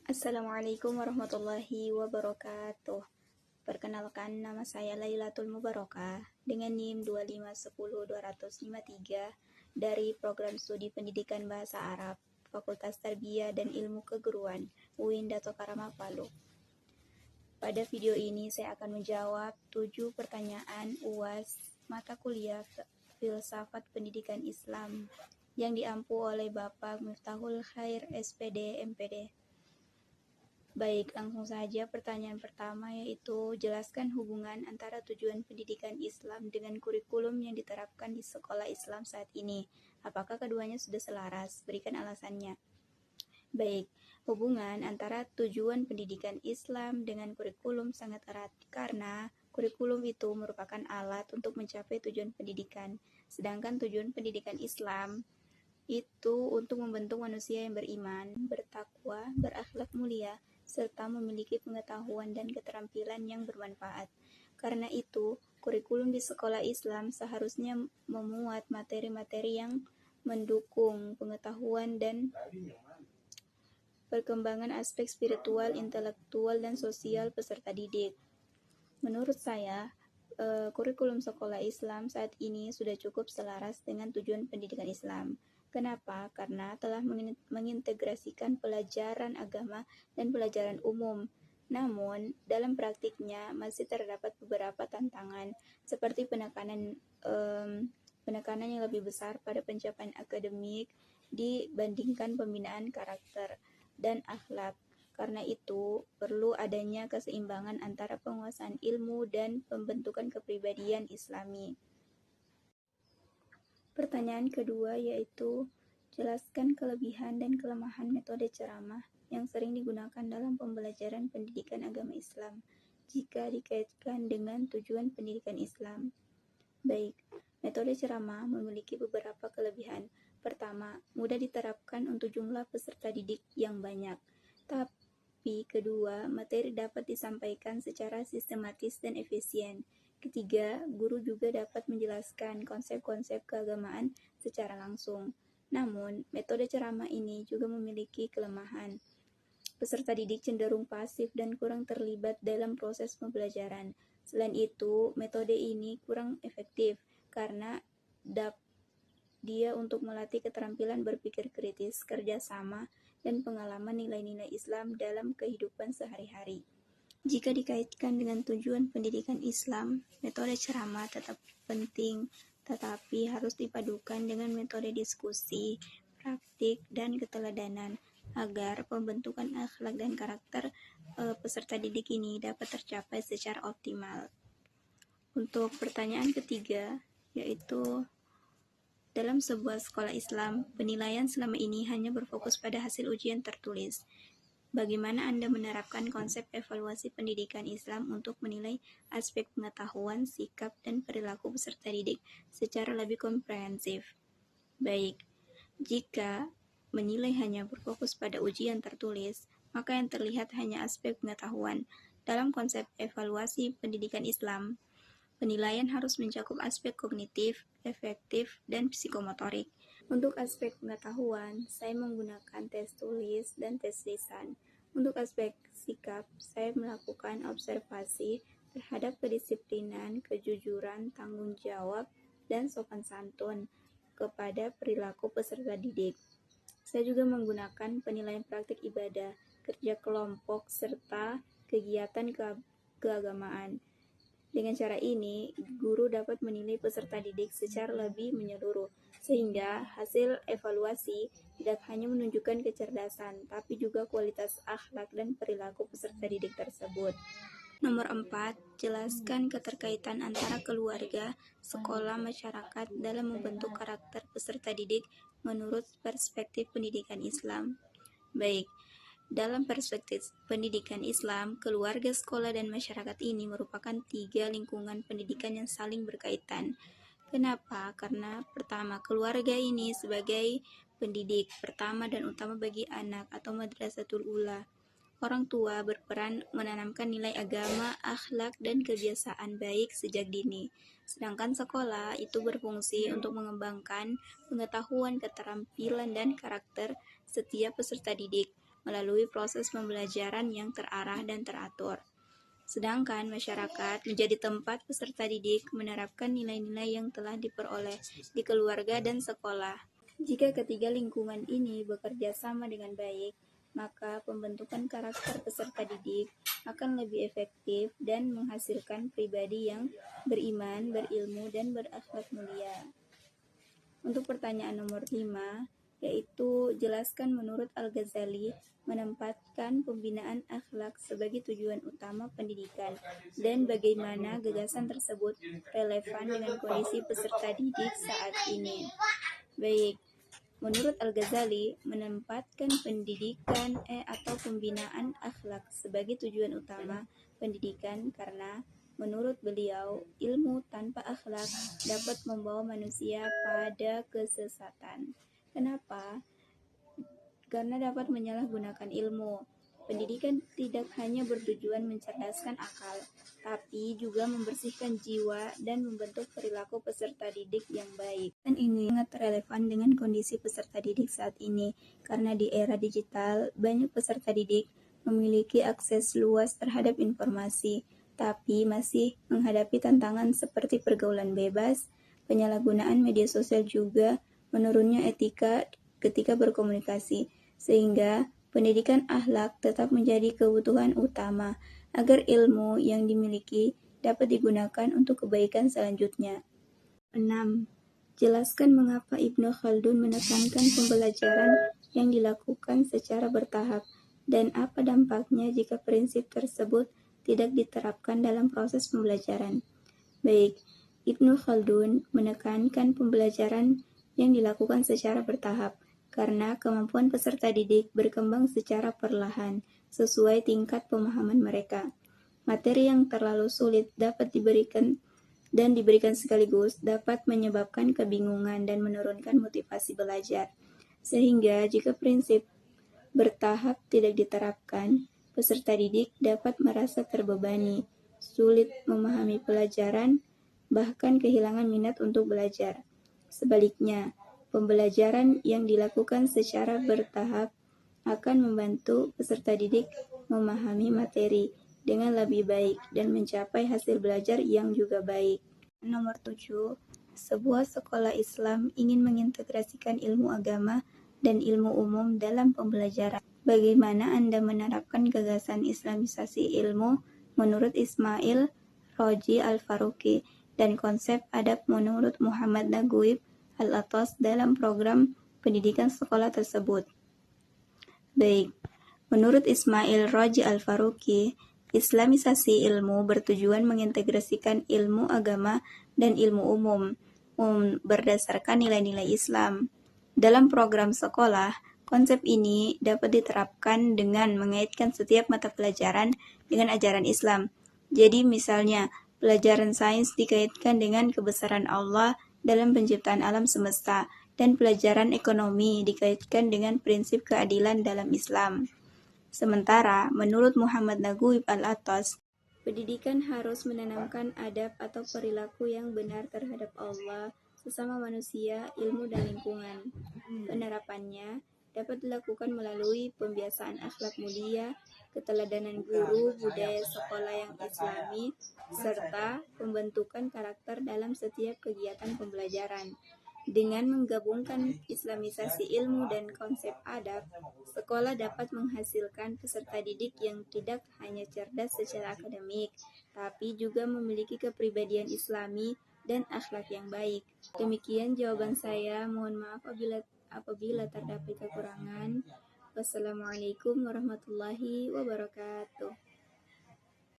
Assalamualaikum warahmatullahi wabarakatuh. Perkenalkan, nama saya Lailatul Mubarakah dengan NIM 2510253 dari Program Studi Pendidikan Bahasa Arab, Fakultas Tarbiyah dan Ilmu Keguruan, UIN Dato Karama Palu. Pada video ini saya akan menjawab 7 pertanyaan UAS mata kuliah Filsafat Pendidikan Islam yang diampu oleh Bapak Miftahul Khair SPD MPD. Baik, langsung saja pertanyaan pertama, yaitu jelaskan hubungan antara tujuan pendidikan Islam dengan kurikulum yang diterapkan di sekolah Islam saat ini. Apakah keduanya sudah selaras? Berikan alasannya. Baik, hubungan antara tujuan pendidikan Islam dengan kurikulum sangat erat karena kurikulum itu merupakan alat untuk mencapai tujuan pendidikan. Sedangkan tujuan pendidikan Islam itu untuk membentuk manusia yang beriman, bertakwa, berakhlak mulia, serta memiliki pengetahuan dan keterampilan yang bermanfaat. Karena itu, kurikulum di sekolah Islam seharusnya memuat materi-materi yang mendukung pengetahuan dan perkembangan aspek spiritual, intelektual, dan sosial peserta didik. Menurut saya, kurikulum sekolah Islam saat ini sudah cukup selaras dengan tujuan pendidikan Islam. Kenapa? Karena telah mengintegrasikan pelajaran agama dan pelajaran umum. Namun, dalam praktiknya masih terdapat beberapa tantangan, seperti penekanan yang lebih besar pada pencapaian akademik dibandingkan pembinaan karakter dan akhlak. Karena itu, perlu adanya keseimbangan antara penguasaan ilmu dan pembentukan kepribadian Islami. Pertanyaan kedua yaitu, jelaskan kelebihan dan kelemahan metode ceramah yang sering digunakan dalam pembelajaran pendidikan agama Islam jika dikaitkan dengan tujuan pendidikan Islam. Baik, metode ceramah memiliki beberapa kelebihan. Pertama, mudah diterapkan untuk jumlah peserta didik yang banyak. Tapi kedua, materi dapat disampaikan secara sistematis dan efisien. Ketiga, guru juga dapat menjelaskan konsep-konsep keagamaan secara langsung. Namun, metode ceramah ini juga memiliki kelemahan. Peserta didik cenderung pasif dan kurang terlibat dalam proses pembelajaran. Selain itu, metode ini kurang efektif karena dia untuk melatih keterampilan berpikir kritis, kerjasama, dan pengalaman nilai-nilai Islam dalam kehidupan sehari-hari. Jika dikaitkan dengan tujuan pendidikan Islam, metode ceramah tetap penting, tetapi harus dipadukan dengan metode diskusi, praktik, dan keteladanan agar pembentukan akhlak dan karakter peserta didik ini dapat tercapai secara optimal. Untuk pertanyaan ketiga, yaitu dalam sebuah sekolah Islam, penilaian selama ini hanya berfokus pada hasil ujian tertulis. Bagaimana Anda menerapkan konsep evaluasi pendidikan Islam untuk menilai aspek pengetahuan, sikap, dan perilaku peserta didik secara lebih komprehensif? Baik, jika menilai hanya berfokus pada ujian tertulis, maka yang terlihat hanya aspek pengetahuan. Dalam konsep evaluasi pendidikan Islam, penilaian harus mencakup aspek kognitif, efektif, dan psikomotorik. Untuk aspek pengetahuan, saya menggunakan tes tulis dan tes lisan. Untuk aspek sikap, saya melakukan observasi terhadap kedisiplinan, kejujuran, tanggung jawab, dan sopan santun kepada perilaku peserta didik. Saya juga menggunakan penilaian praktik ibadah, kerja kelompok, serta kegiatan keagamaan. Dengan cara ini, guru dapat menilai peserta didik secara lebih menyeluruh, sehingga hasil evaluasi tidak hanya menunjukkan kecerdasan, tapi juga kualitas akhlak dan perilaku peserta didik tersebut. Nomor 4, jelaskan keterkaitan antara keluarga, sekolah, masyarakat dalam membentuk karakter peserta didik menurut perspektif pendidikan Islam. Baik, dalam perspektif pendidikan Islam, keluarga, sekolah, dan masyarakat ini merupakan 3 lingkungan pendidikan yang saling berkaitan. Kenapa? Karena pertama, keluarga ini sebagai pendidik pertama dan utama bagi anak atau madrasatul ula. Orang tua berperan menanamkan nilai agama, akhlak, dan kebiasaan baik sejak dini. Sedangkan sekolah itu berfungsi untuk mengembangkan pengetahuan, keterampilan, dan karakter setiap peserta didik, melalui proses pembelajaran yang terarah dan teratur. Sedangkan masyarakat menjadi tempat peserta didik menerapkan nilai-nilai yang telah diperoleh di keluarga dan sekolah. Jika ketiga lingkungan ini bekerja sama dengan baik, maka pembentukan karakter peserta didik akan lebih efektif dan menghasilkan pribadi yang beriman, berilmu, dan berakhlak mulia. Untuk pertanyaan nomor 5, yaitu jelaskan menurut Al-Ghazali menempatkan pembinaan akhlak sebagai tujuan utama pendidikan dan bagaimana gagasan tersebut relevan dengan kondisi peserta didik saat ini. Baik, menurut Al-Ghazali menempatkan pendidikan atau pembinaan akhlak sebagai tujuan utama pendidikan karena menurut beliau, ilmu tanpa akhlak dapat membawa manusia pada kesesatan. Kenapa? Karena dapat menyalahgunakan ilmu. Pendidikan tidak hanya bertujuan mencerdaskan akal, tapi juga membersihkan jiwa dan membentuk perilaku peserta didik yang baik. Dan ini sangat relevan dengan kondisi peserta didik saat ini, karena di era digital, banyak peserta didik memiliki akses luas terhadap informasi, tapi masih menghadapi tantangan seperti pergaulan bebas, penyalahgunaan media sosial juga, menurunnya etika ketika berkomunikasi, sehingga pendidikan akhlak tetap menjadi kebutuhan utama agar ilmu yang dimiliki dapat digunakan untuk kebaikan selanjutnya. 6. Jelaskan mengapa Ibnu Khaldun menekankan pembelajaran yang dilakukan secara bertahap dan apa dampaknya jika prinsip tersebut tidak diterapkan dalam proses pembelajaran. Baik, Ibnu Khaldun menekankan pembelajaran yang dilakukan secara bertahap karena kemampuan peserta didik berkembang secara perlahan sesuai tingkat pemahaman mereka. Materi yang terlalu sulit dapat diberikan sekaligus dapat menyebabkan kebingungan dan menurunkan motivasi belajar. Sehingga jika prinsip bertahap tidak diterapkan, peserta didik dapat merasa terbebani, sulit memahami pelajaran, bahkan kehilangan minat untuk belajar. Sebaliknya, pembelajaran yang dilakukan secara bertahap akan membantu peserta didik memahami materi dengan lebih baik dan mencapai hasil belajar yang juga baik. Nomor 7, sebuah sekolah Islam ingin mengintegrasikan ilmu agama dan ilmu umum dalam pembelajaran. Bagaimana Anda menerapkan gagasan Islamisasi ilmu menurut Ismail Roji Al-Faruqi dan konsep adab menurut Muhammad Naguib Al-Atas dalam program pendidikan sekolah tersebut? Baik, menurut Ismail Roji Al-Faruqi, Islamisasi ilmu bertujuan mengintegrasikan ilmu agama dan ilmu umum berdasarkan nilai-nilai Islam. Dalam program sekolah, konsep ini dapat diterapkan dengan mengaitkan setiap mata pelajaran dengan ajaran Islam. Jadi misalnya, pelajaran sains dikaitkan dengan kebesaran Allah dalam penciptaan alam semesta, dan pelajaran ekonomi dikaitkan dengan prinsip keadilan dalam Islam. Sementara, menurut Muhammad Naguib Al-Atas, pendidikan harus menanamkan adab atau perilaku yang benar terhadap Allah, sesama manusia, ilmu, dan lingkungan. Penerapannya dapat dilakukan melalui pembiasaan akhlak mulia, keteladanan guru, budaya sekolah yang islami, serta pembentukan karakter dalam setiap kegiatan pembelajaran. Dengan menggabungkan Islamisasi ilmu dan konsep adab, sekolah dapat menghasilkan peserta didik yang tidak hanya cerdas secara akademik, tapi juga memiliki kepribadian Islami dan akhlak yang baik. Demikian jawaban saya. Mohon maaf apabila terdapat kekurangan. Wassalamualaikum warahmatullahi wabarakatuh.